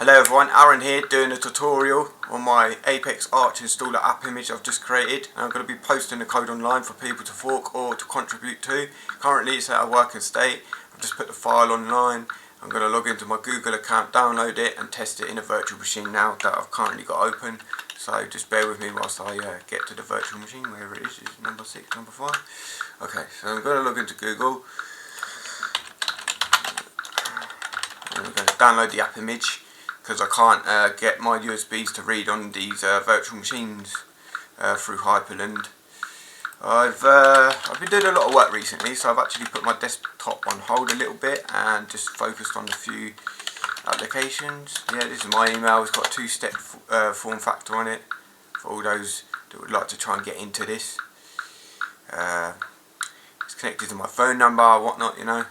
Hello everyone, Aaron here doing a tutorial on my Apex Arch installer AppImage I've just created, and I'm going to be posting the code online for people to fork or to contribute to. Currently it's at a working state. I've just put the file online. I'm going to log into my Google account, download it and test it in a virtual machine now that I've currently got open. So just bear with me whilst I get to the virtual machine, wherever it is number 6, number 5. Okay, so I'm going to log into Google. I'm going to download the AppImage, because I can't get my USBs to read on these virtual machines through Hyperland. I've been doing a lot of work recently, so I've actually put my desktop on hold a little bit and just focused on a few applications. Yeah, this is my email. It's got a 2-step form factor on it for all those that would like to try and get into this. It's connected to my phone number, whatnot, you know.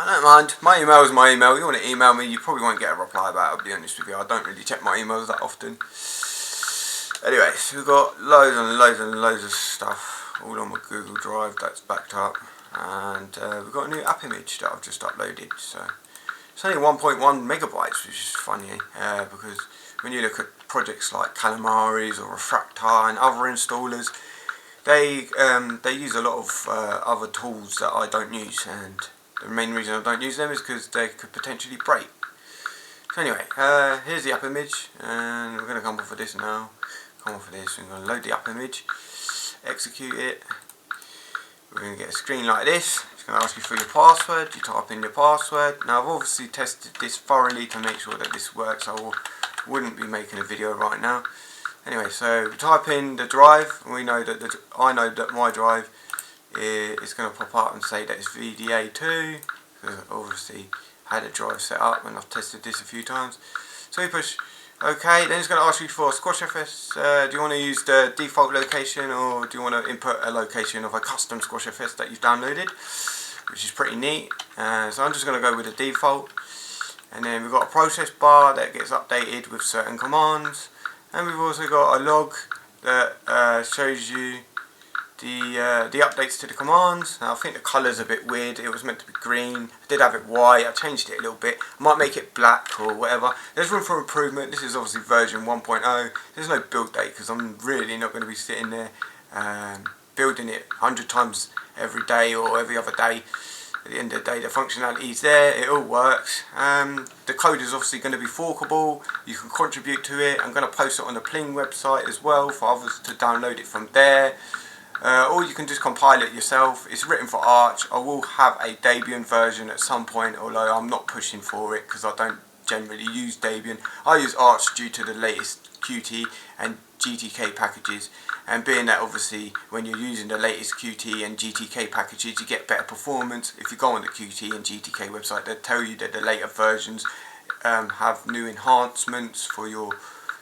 I don't mind. My email is my email. You want to email me, you probably won't get a reply back, I'll be honest with you. I don't really check my emails that often. Anyway, so we've got loads and loads and loads of stuff all on my Google Drive that's backed up. And we've got a new AppImage that I've just uploaded. So it's only 1.1 megabytes, which is funny, because when you look at projects like Calamares or Refractor and other installers, they use a lot of other tools that I don't use, and the main reason I don't use them is because they could potentially break. So anyway, here's the AppImage, and we're going to come off of this now. Come off of this, we're going to load the AppImage, execute it. We're going to get a screen like this. It's going to ask you for your password. You type in your password. Now I've obviously tested this thoroughly to make sure that this works. I wouldn't be making a video right now. Anyway, so we type in the drive. We know that I know that my drive it's going to pop up and say that it's VDA2, because I obviously had a drive set up and I've tested this a few times. So you push OK, then it's going to ask you for SquashFS. Do you want to use the default location, or do you want to input a location of a custom SquashFS that you've downloaded, which is pretty neat. So I'm just going to go with the default, and then we've got a process bar that gets updated with certain commands, and we've also got a log that shows you the updates to the commands. Now I think the colour's a bit weird. It was meant to be green. I did have it white. I changed it a little bit. I might make it black or whatever. There's room for improvement. This is obviously version 1.0. There's no build date because I'm really not going to be sitting there building it 100 times every day or every other day. At the end of the day, the functionality is there. It all works. The code is obviously going to be forkable. You can contribute to it. I'm going to post it on the Pling website as well for others to download it from there. Or you can just compile it yourself. It's written for Arch. I will have a Debian version at some point, although I'm not pushing for it because I don't generally use Debian. I use Arch due to the latest Qt and GTK packages, and being that obviously when you're using the latest Qt and GTK packages you get better performance. If you go on the Qt and GTK website, they'll tell you that the later versions have new enhancements for your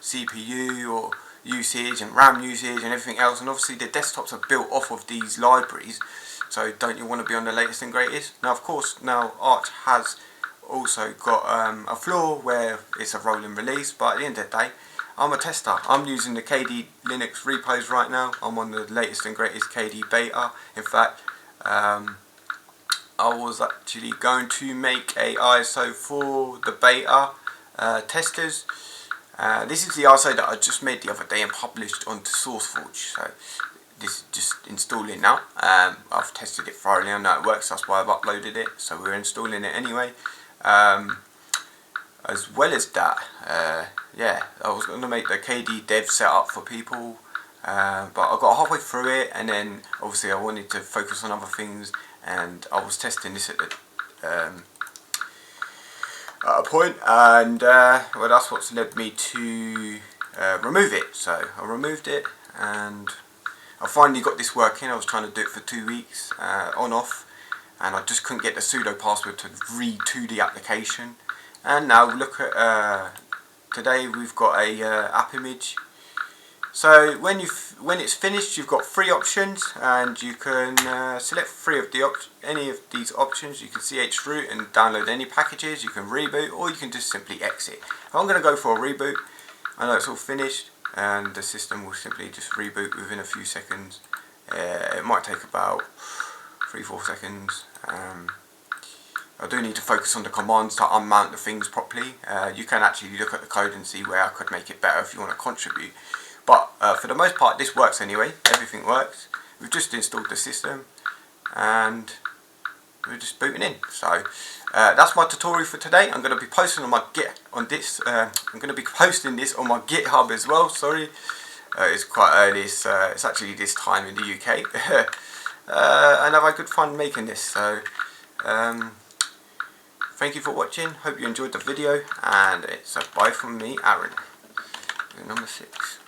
CPU or usage and RAM usage and everything else, and obviously the desktops are built off of these libraries, so don't you want to be on the latest and greatest? Now of course, now Arch has also got a flaw where it's a rolling release, but at the end of the day, I'm a tester. I'm using the KD Linux repos right now. I'm on the latest and greatest KD beta. In fact, I was actually going to make a ISO for the beta testers. This is the ISO that I just made the other day and published onto SourceForge. So this is just installing now. I've tested it thoroughly. I know it works. That's why I've uploaded it. So we're installing it anyway. As well as that, yeah, I was going to make the KD dev setup for people, but I got halfway through it, and then obviously I wanted to focus on other things, and I was testing this at a point, and well, that's what's led me to remove it. So I removed it, and I finally got this working. I was trying to do it for 2 weeks on off, and I just couldn't get the sudo password to read to the application. And now look at today we've got a AppImage. So when it's finished, you've got 3 options, and you can select any of these options. You can chroot and download any packages. You can reboot, or you can just simply exit. I'm going to go for a reboot. I know it's all finished, and the system will simply just reboot within a few seconds. It might take about 3-4 seconds. I do need to focus on the commands to unmount the things properly. You can actually look at the code and see where I could make it better if you want to contribute. But for the most part, this works anyway. Everything works. We've just installed the system and we're just booting in. So that's my tutorial for today. I'm going to be posting on my I'm going to be posting this on my GitHub as well. Sorry, it's quite early. It's actually this time in the UK, and I've had good fun making this. So thank you for watching. Hope you enjoyed the video, and it's a bye from me, Aaron. Number 6.